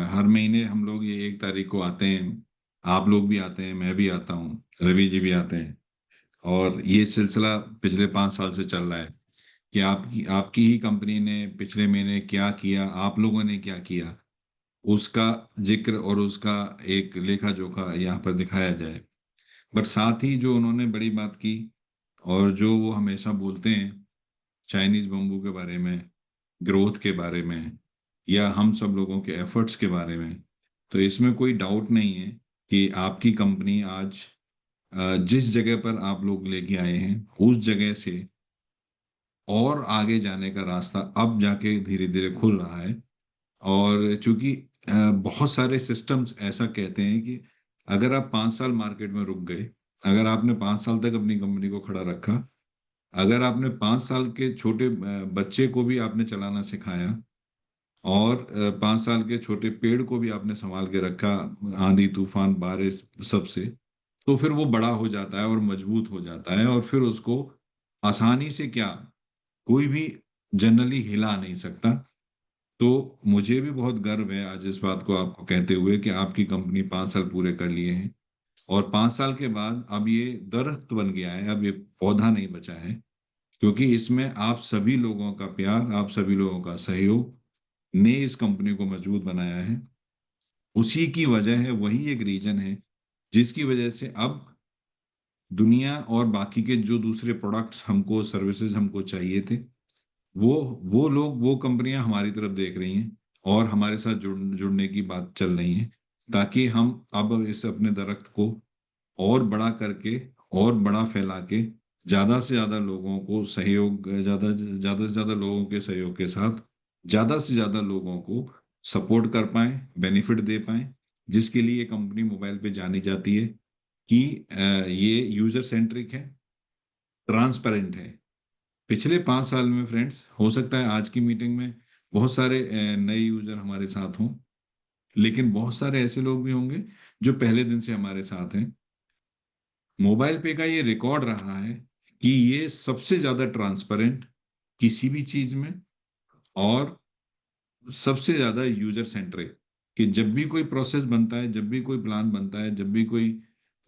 हर महीने हम लोग ये 1 तारीख को आते हैं। आप लोग भी आते हैं, मैं भी आता हूँ, रवि जी भी आते हैं। और ये सिलसिला पिछले 5 साल से चल रहा है कि आपकी ही कंपनी ने पिछले महीने क्या किया, आप लोगों ने क्या किया, उसका जिक्र और उसका एक लेखा जोखा यहाँ पर दिखाया जाए। बट साथ ही जो उन्होंने बड़ी बात की और जो वो हमेशा बोलते हैं चाइनीज बम्बू के बारे में, ग्रोथ के बारे में, या हम सब लोगों के एफर्ट्स के बारे में, तो इसमें कोई डाउट नहीं है कि आपकी कंपनी आज जिस जगह पर आप लोग लेके आए हैं उस जगह से और आगे जाने का रास्ता अब जाके धीरे धीरे खुल रहा है। और चूंकि बहुत सारे सिस्टम्स ऐसा कहते हैं कि अगर आप 5 साल मार्केट में रुक गए, अगर आपने 5 साल तक अपनी कंपनी को खड़ा रखा, अगर आपने 5 साल के छोटे बच्चे को भी आपने चलाना सिखाया, और 5 साल के छोटे पेड़ को भी आपने संभाल के रखा आंधी तूफान बारिश सबसे, तो फिर वो बड़ा हो जाता है और मजबूत हो जाता है, और फिर उसको आसानी से क्या कोई भी जनरली हिला नहीं सकता। तो मुझे भी बहुत गर्व है आज इस बात को आपको कहते हुए कि आपकी कंपनी 5 साल पूरे कर लिए हैं, और 5 साल के बाद अब ये दरख्त बन गया है, अब ये पौधा नहीं बचा है, क्योंकि इसमें आप सभी लोगों का प्यार, आप सभी लोगों का सहयोग ने इस कंपनी को मजबूत बनाया है। उसी की वजह है, वही एक रीजन है जिसकी वजह से अब दुनिया और बाकी के जो दूसरे प्रोडक्ट्स हमको, सर्विसेज हमको चाहिए थे, वो वो लोग, वो कंपनियां हमारी तरफ देख रही हैं और हमारे साथ जुड़ने की बात चल रही है, ताकि हम अब इस अपने दरख्त को और बड़ा करके और बड़ा फैला के ज्यादा से ज्यादा लोगों को सहयोग, ज्यादा से ज्यादा लोगों के सहयोग के साथ ज्यादा से ज्यादा लोगों को सपोर्ट कर पाए, बेनिफिट दे पाए, जिसके लिए कंपनी मोबाइल पे जानी जाती है कि ये यूजर सेंट्रिक है, ट्रांसपेरेंट है। पिछले 5 साल में फ्रेंड्स, हो सकता है आज की मीटिंग में बहुत सारे नए यूजर हमारे साथ हों, लेकिन बहुत सारे ऐसे लोग भी होंगे जो पहले दिन से हमारे साथ हैं। मोबाइल पे का ये रिकॉर्ड रहा है कि ये सबसे ज्यादा ट्रांसपेरेंट किसी भी चीज में, और सबसे ज्यादा यूजर सेंट्रिक, कि जब भी कोई प्रोसेस बनता है, जब भी कोई प्लान बनता है, जब भी कोई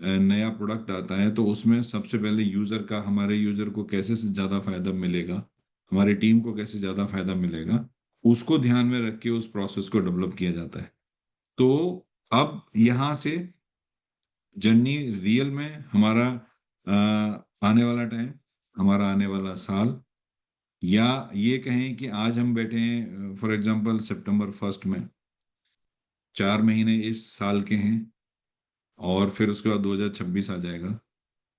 नया प्रोडक्ट आता है, तो उसमें सबसे पहले यूजर का, हमारे यूजर को कैसे से ज्यादा फायदा मिलेगा, हमारी टीम को कैसे ज्यादा फायदा मिलेगा, उसको ध्यान में रख के उस प्रोसेस को डेवलप किया जाता है। तो अब यहाँ से जर्नी रियल में हमारा आने वाला टाइम, हमारा आने वाला साल, या ये कहें कि आज हम बैठे हैं फॉर एग्जांपल सितंबर 1 में, 4 महीने इस साल के हैं, और फिर उसके बाद 2026 आ जाएगा।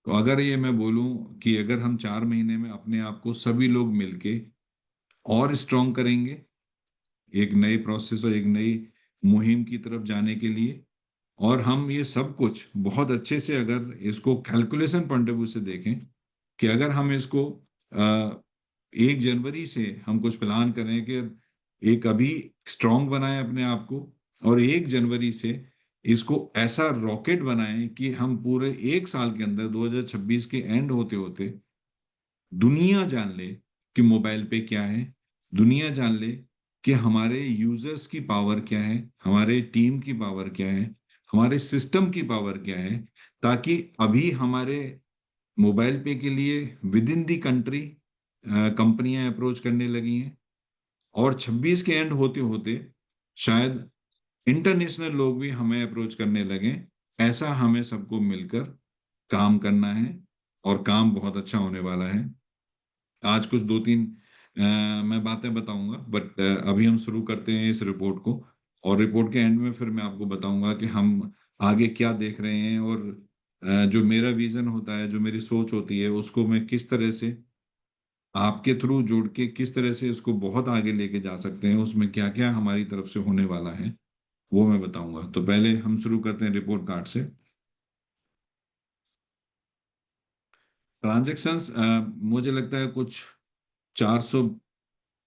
तो अगर ये मैं बोलूं कि अगर हम 4 महीने में अपने आप को सभी लोग मिलके और स्ट्रॉन्ग करेंगे एक नए प्रोसेस और एक नई मुहिम की तरफ जाने के लिए, और हम ये सब कुछ बहुत अच्छे से, अगर इसको कैलकुलेशन पॉइंट ऑफ व्यू से देखें कि अगर हम इसको 1 जनवरी से हम कुछ प्लान करें कि एक अभी स्ट्रांग बनाएं अपने आप को, और 1 जनवरी से इसको ऐसा रॉकेट बनाएं कि हम पूरे 1 साल के अंदर 2026 के एंड होते होते दुनिया जान ले कि मोबाइल पे क्या है, दुनिया जान ले कि हमारे यूजर्स की पावर क्या है, हमारे टीम की पावर क्या है, हमारे सिस्टम की पावर क्या है, ताकि अभी हमारे मोबाइल पे के लिए विद इन दी कंट्री कंपनियां अप्रोच करने लगी हैं, और 26 के एंड होते होते शायद इंटरनेशनल लोग भी हमें अप्रोच करने लगे। ऐसा हमें सबको मिलकर काम करना है, और काम बहुत अच्छा होने वाला है। आज कुछ 2-3 मैं बातें बताऊंगा, बट अभी हम शुरू करते हैं इस रिपोर्ट को, और रिपोर्ट के एंड में फिर मैं आपको बताऊंगा कि हम आगे क्या देख रहे हैं, और जो मेरा विजन होता है, जो मेरी सोच होती है, उसको मैं किस तरह से आपके थ्रू जोड़ के किस तरह से इसको बहुत आगे लेके जा सकते हैं, उसमें क्या क्या हमारी तरफ से होने वाला है, वो मैं बताऊंगा। तो पहले हम शुरू करते हैं रिपोर्ट कार्ड से। ट्रांजैक्शंस मुझे लगता है कुछ 400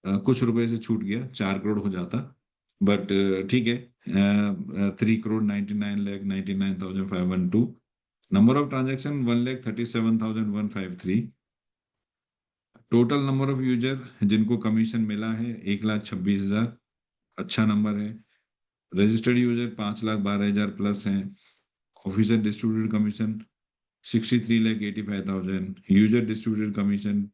कुछ रुपए से छूट गया, 4 करोड़ हो जाता, बट ठीक है। 3 crore 99 lakh 99,512। Number of transaction 1,37,153। Total number of user जिनको कमीशन मिला है 1,26,000, अच्छा नंबर है। रजिस्टर्ड यूजर 5,12,000 प्लस हैं। Officer distributed commission 63,85,000। User distributed commission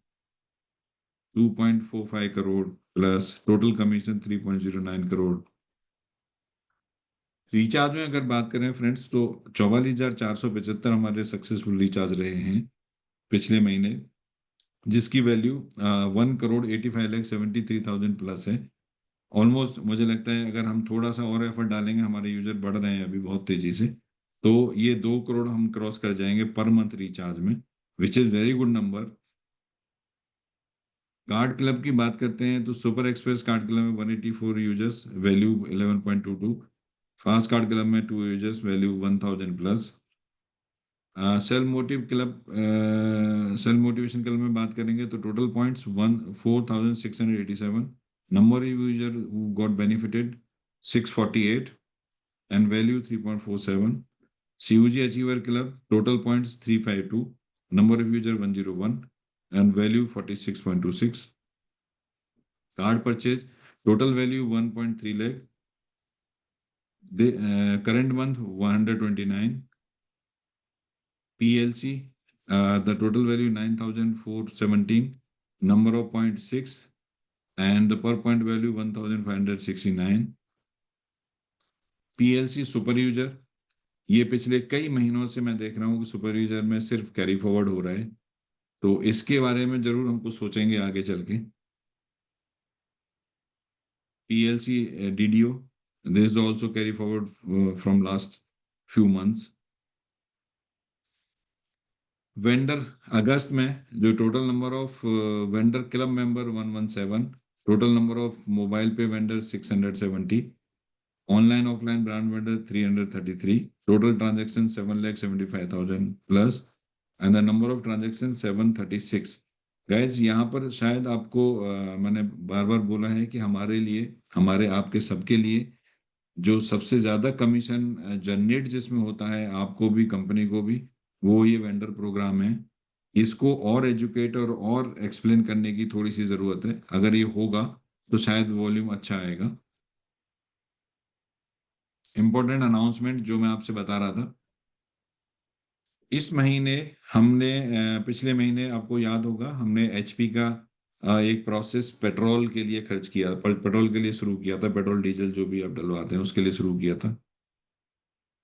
2.45 crore plus total commission 3.09 crore. Recharge में अगर बात करें फ्रेंड्स, तो 44,475 हमारे सक्सेसफुल रिचार्ज रहे हैं पिछले महीने, जिसकी वैल्यू 1,85,73,000 प्लस है। ऑलमोस्ट मुझे लगता है अगर हम थोड़ा सा और एफर्ट डालेंगे, हमारे यूजर बढ़ रहे हैं अभी बहुत तेजी से, तो ये 2 करोड़ हम क्रॉस कर जाएंगे पर मंथ रिचार्ज में, which is very good number. Card club की बात करते हैं तो सुपर एक्सप्रेस कार्ड क्लब में 184 users, value 11.22। Fast card club में 2 users, value 1,000 plus. Sale motivation club में बात करेंगे तो total points 4,687। Number of user who got benefited 648 and value 3.47। CUG achiever club total points 352, number of user 101 and value 46.26। Card purchase total value 1.3 lakh, current month 129। PLC, the total value 9,417, number of point 6 and the per point value 1,569। PLC super user, ये पिछले कई महीनों से मैं देख रहा हूँ कि सुपर यूजर में सिर्फ कैरी फॉरवर्ड हो रहा है, तो इसके बारे में जरूर हमको सोचेंगे आगे चल के। PLC DDO, this is also carry forward from last few months। Vendor अगस्त में जो total number of vendor club member 117, total number of mobile pay vendor 670, online offline brand vendor 333, total transaction 7,75,000 plus and the number of transaction 736। Guys यहाँ पर शायद आपको मैंने बार बार बोला है कि हमारे लिए, हमारे आपके सबके लिए जो सबसे ज्यादा कमीशन जनरेट जिसमें होता है, आपको भी कंपनी को भी, वो ये वेंडर प्रोग्राम है। इसको और एजुकेट और एक्सप्लेन करने की थोड़ी सी जरूरत है। अगर ये होगा तो शायद वॉल्यूम अच्छा आएगा। इंपॉर्टेंट अनाउंसमेंट जो मैं आपसे बता रहा था, इस महीने हमने पिछले महीने आपको याद होगा हमने HP का एक प्रोसेस पेट्रोल के लिए खर्च किया, पेट्रोल के लिए शुरू किया था, पेट्रोल डीजल जो भी आप डलवाते हैं उसके लिए शुरू किया था।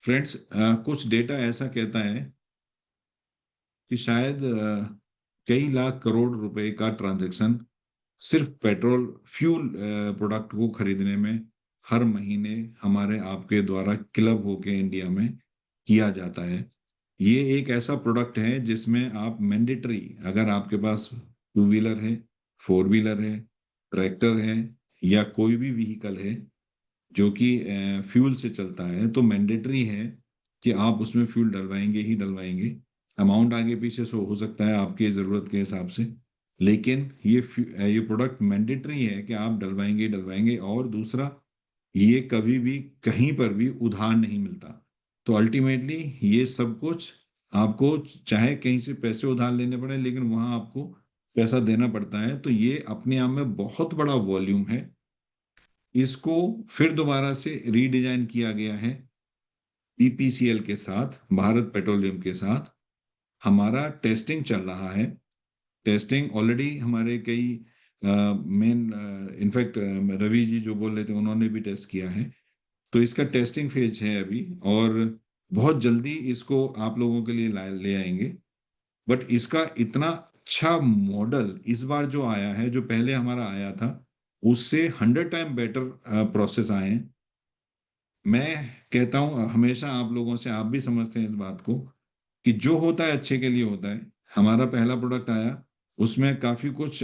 फ्रेंड्स, कुछ डेटा ऐसा कहता है कि शायद कई लाख करोड़ रुपए का ट्रांजैक्शन सिर्फ पेट्रोल फ्यूल प्रोडक्ट को खरीदने में हर महीने हमारे आपके द्वारा क्लब होके इंडिया में किया जाता है। ये एक ऐसा प्रोडक्ट है जिसमें आप मैंडेटरी, अगर आपके पास टू व्हीलर है, फोर व्हीलर है, ट्रैक्टर है या कोई भी व्हीकल है जो कि फ्यूल से चलता है, तो मैंडेटरी है कि आप उसमें फ्यूल डलवाएंगे ही डलवाएंगे। अमाउंट आगे पीछे सो हो सकता है आपकी ज़रूरत के हिसाब से, लेकिन ये प्रोडक्ट मैंडेटरी है कि आप डलवाएंगे ही डलवाएंगे। और दूसरा, ये कभी भी कहीं पर भी उधार नहीं मिलता। तो अल्टीमेटली ये सब कुछ आपको चाहे कहीं से पैसे उधार लेने पड़े, लेकिन वहां आपको पैसा देना पड़ता है। तो ये अपने आप में बहुत बड़ा वॉल्यूम है। इसको फिर दोबारा से रीडिजाइन किया गया है BPCL के साथ, भारत पेट्रोलियम के साथ। हमारा टेस्टिंग चल रहा है। टेस्टिंग ऑलरेडी हमारे कई मेन, इनफैक्ट रवि जी जो बोल रहे थे उन्होंने भी टेस्ट किया है। तो इसका टेस्टिंग फेज है अभी, और बहुत जल्दी इसको आप लोगों के लिए ले आएंगे। बट इसका इतना अच्छा मॉडल इस बार जो आया है, जो पहले हमारा आया था उससे 100 टाइम बेटर प्रोसेस आए हैं। मैं कहता हूं हमेशा आप लोगों से, आप भी समझते हैं इस बात को कि जो होता है अच्छे के लिए होता है। हमारा पहला प्रोडक्ट आया, उसमें काफी कुछ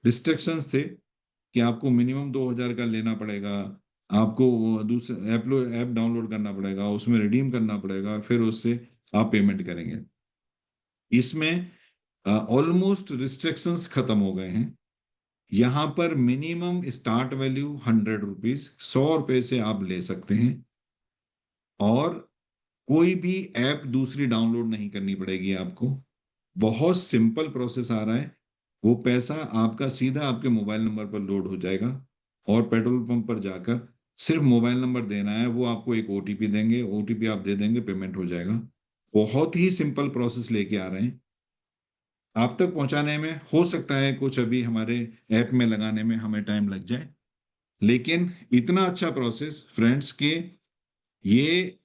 रिस्ट्रिक्शंस थे कि आपको मिनिमम 2,000 का लेना पड़ेगा, आपको दूसरे ऐप डाउनलोड करना पड़ेगा, उसमें रिडीम करना पड़ेगा, फिर उससे आप पेमेंट करेंगे। इसमें ऑलमोस्ट रिस्ट्रिक्शंस खत्म हो गए हैं। यहाँ पर मिनिमम स्टार्ट वैल्यू 100 रुपीज, 100 रुपए से आप ले सकते हैं, और कोई भी ऐप दूसरी डाउनलोड नहीं करनी पड़ेगी आपको। बहुत सिंपल प्रोसेस आ रहा है। वो पैसा आपका सीधा आपके मोबाइल नंबर पर लोड हो जाएगा, और पेट्रोल पंप पर जाकर सिर्फ मोबाइल नंबर देना है, वो आपको एक ओटीपी देंगे, ओटीपी आप दे देंगे, पेमेंट हो जाएगा। बहुत ही सिंपल प्रोसेस लेके आ रहे हैं। आप तक पहुंचाने में हो सकता है कुछ अभी हमारे ऐप में लगाने में हमें टाइम लग जाए, लेकिन इतना अच्छा प्रोसेस फ्रेंड्स के, ये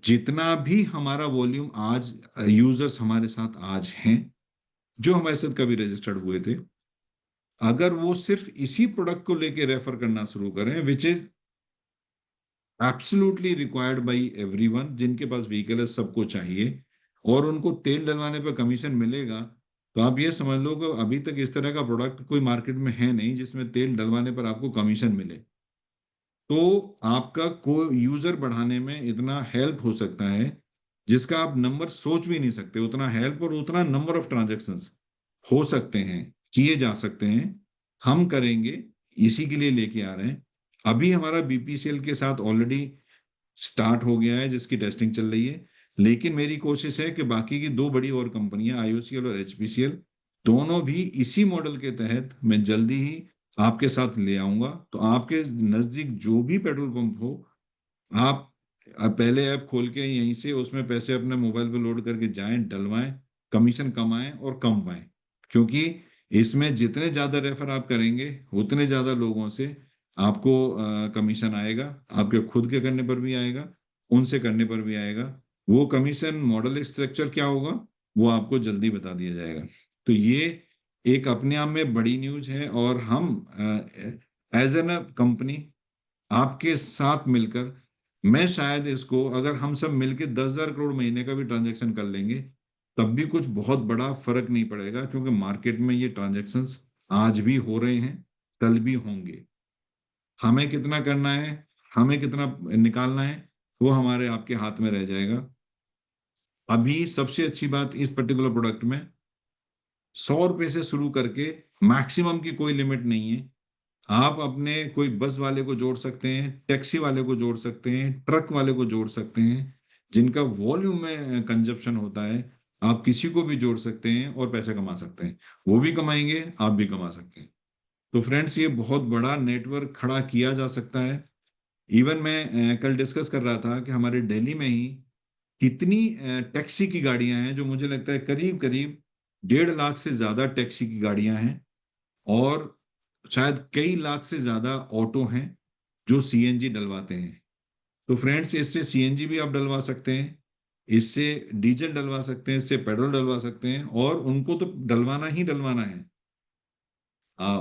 जितना भी हमारा वॉल्यूम आज यूजर्स हमारे साथ आज हैं, जो हमारे साथ कभी रजिस्टर्ड हुए थे, अगर वो सिर्फ इसी प्रोडक्ट को लेके रेफर करना शुरू करें, which is absolutely required by everyone, जिनके पास व्हीकल है सबको चाहिए, और उनको तेल डलवाने पर कमीशन मिलेगा, तो आप ये समझ लो कि अभी तक इस तरह का प्रोडक्ट कोई मार्केट में है नहीं जिसमें तेल डलवाने पर आपको कमीशन मिले। तो आपका को यूजर बढ़ाने में इतना हेल्प हो सकता है जिसका आप नंबर सोच भी नहीं सकते, उतना हेल्प और उतना नंबर ऑफ ट्रांजैक्शंस हो सकते हैं, किए जा सकते हैं, हम करेंगे, इसी के लिए लेके आ रहे हैं। अभी हमारा बीपीसीएल के साथ ऑलरेडी स्टार्ट हो गया है, जिसकी टेस्टिंग चल रही है, लेकिन मेरी कोशिश है कि बाकी की दो बड़ी और कंपनियां आईओसीएल और एचपीसीएल, दोनों भी इसी मॉडल के तहत मैं जल्दी ही आपके साथ ले आऊंगा। तो आपके नजदीक जो भी पेट्रोल पंप हो, आप पहले ऐप खोल के यहीं से उसमें पैसे अपने मोबाइल पे लोड करके जाएं, डलवाएं, कमीशन कमाएं और कम पाएं, क्योंकि इसमें जितने ज्यादा रेफर आप करेंगे उतने ज्यादा लोगों से आपको कमीशन आएगा, आपके खुद के करने पर भी आएगा, उनसे करने पर भी आएगा। वो कमीशन मॉडल स्ट्रक्चर क्या होगा वो आपको जल्दी बता दिया जाएगा। तो ये एक अपने आप में बड़ी न्यूज है, और हम एज एन कंपनी आपके साथ मिलकर, मैं शायद इसको अगर हम सब मिलकर 10,000 करोड़ महीने का भी ट्रांजैक्शन कर लेंगे, तब भी कुछ बहुत बड़ा फर्क नहीं पड़ेगा, क्योंकि मार्केट में ये ट्रांजैक्शंस आज भी हो रहे हैं, कल भी होंगे। हमें कितना करना है, हमें कितना निकालना है, वो हमारे आपके हाथ में रह जाएगा। अभी सबसे अच्छी बात इस पर्टिकुलर प्रोडक्ट में, 100 रुपए से शुरू करके मैक्सिमम की कोई लिमिट नहीं है। आप अपने कोई बस वाले को जोड़ सकते हैं, टैक्सी वाले को जोड़ सकते हैं, ट्रक वाले को जोड़ सकते हैं, जिनका वॉल्यूम में कंजप्शन होता है, आप किसी को भी जोड़ सकते हैं और पैसे कमा सकते हैं। वो भी कमाएंगे, आप भी कमा सकते हैं। तो फ्रेंड्स, ये बहुत बड़ा नेटवर्क खड़ा किया जा सकता है। इवन मैं कल डिस्कस कर रहा था कि हमारे दिल्ली में ही कितनी टैक्सी की गाड़ियां हैं, जो मुझे लगता है करीब करीब 1.5 लाख से ज्यादा टैक्सी की गाड़ियां हैं, और शायद कई लाख से ज्यादा ऑटो हैं जो सीएनजी डलवाते हैं। तो फ्रेंड्स, इससे सीएनजी भी आप डलवा सकते हैं, इससे डीजल डलवा सकते हैं, इससे पेट्रोल डलवा सकते हैं, और उनको तो डलवाना ही डलवाना है।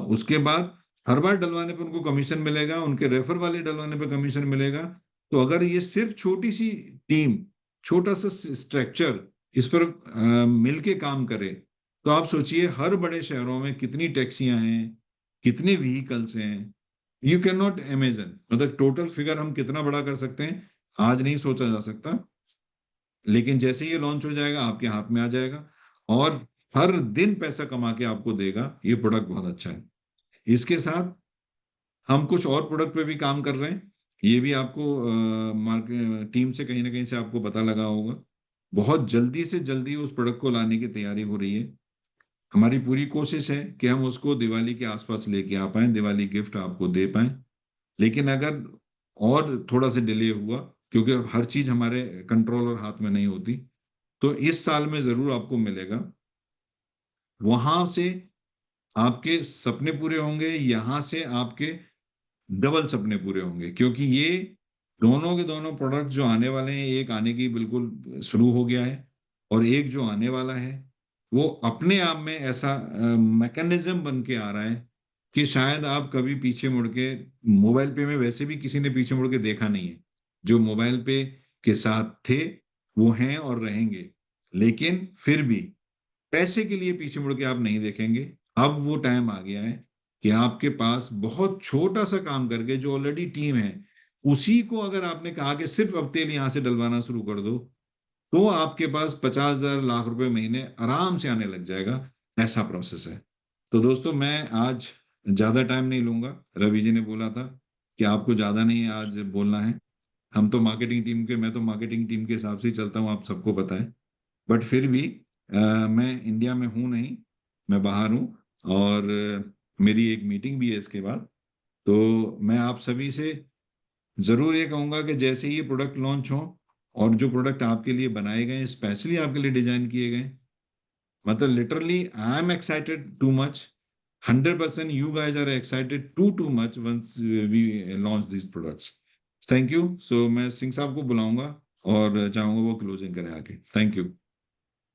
उसके बाद हर बार डलवाने पर उनको कमीशन मिलेगा, उनके रेफर वाले डलवाने पर कमीशन मिलेगा। तो अगर ये सिर्फ छोटी सी टीम, छोटा सा स्ट्रक्चर इस पर मिलके काम करे, तो आप सोचिए हर बड़े शहरों में कितनी टैक्सियां हैं, कितने व्हीकल्स हैं। यू कैन नॉट इमेजिन, मतलब टोटल फिगर हम कितना बड़ा कर सकते हैं आज नहीं सोचा जा सकता। लेकिन जैसे ही ये लॉन्च हो जाएगा आपके हाथ में आ जाएगा, और हर दिन पैसा कमा के आपको देगा। ये प्रोडक्ट बहुत अच्छा है। इसके साथ हम कुछ और प्रोडक्ट पे भी काम कर रहे हैं। ये भी आपको मार्केट टीम से कहीं ना कहीं से आपको पता लगा होगा। बहुत जल्दी से जल्दी उस प्रोडक्ट को लाने की तैयारी हो रही है। हमारी पूरी कोशिश है कि हम उसको दिवाली के आसपास लेके आ पाए, दिवाली गिफ्ट आपको दे पाए। लेकिन अगर और थोड़ा सा डिले हुआ, क्योंकि हर चीज हमारे कंट्रोल और हाथ में नहीं होती, तो इस साल में जरूर आपको मिलेगा। वहां से आपके सपने पूरे होंगे, यहाँ से आपके डबल सपने पूरे होंगे, क्योंकि ये दोनों के दोनों प्रोडक्ट जो आने वाले हैं, एक आने की बिल्कुल शुरू हो गया है, और एक जो आने वाला है वो अपने आप में ऐसा मैकेनिज्म बन के आ रहा है कि शायद आप कभी पीछे मुड़ के, मोबाइल पे में वैसे भी किसी ने पीछे मुड़ के देखा नहीं है। जो मोबाइल पे के साथ थे वो हैं और रहेंगे, लेकिन फिर भी पैसे के लिए पीछे मुड़ के आप नहीं देखेंगे। अब वो टाइम आ गया है कि आपके पास बहुत छोटा सा काम करके, जो ऑलरेडी टीम है, उसी को अगर आपने कहा कि सिर्फ अब तेल यहां से डलवाना शुरू कर दो, तो आपके पास 50,000 लाख रुपए महीने आराम से आने लग जाएगा। ऐसा प्रोसेस है। तो दोस्तों, मैं आज ज्यादा टाइम नहीं लूंगा। रवि जी ने बोला था कि आपको ज्यादा नहीं आज बोलना है। हम तो मार्केटिंग टीम के, मैं तो मार्केटिंग टीम के हिसाब से ही चलता हूँ, आप सबको पता है। बट फिर भी मैं इंडिया में हूँ नहीं, मैं बाहर हूँ, और मेरी एक मीटिंग भी है इसके बाद। तो मैं आप सभी से जरूर ये कहूंगा कि जैसे ही ये प्रोडक्ट लॉन्च हो और जो प्रोडक्ट आपके लिए बनाए गए, स्पेशली आपके लिए डिजाइन किए गए, मतलब literally I am excited too much, 100% you guys are excited too much once we launch these products. Thank you. So मैं सिंह साहब को बुलाऊंगा और चाहूंगा वो क्लोजिंग करें आके। Thank you.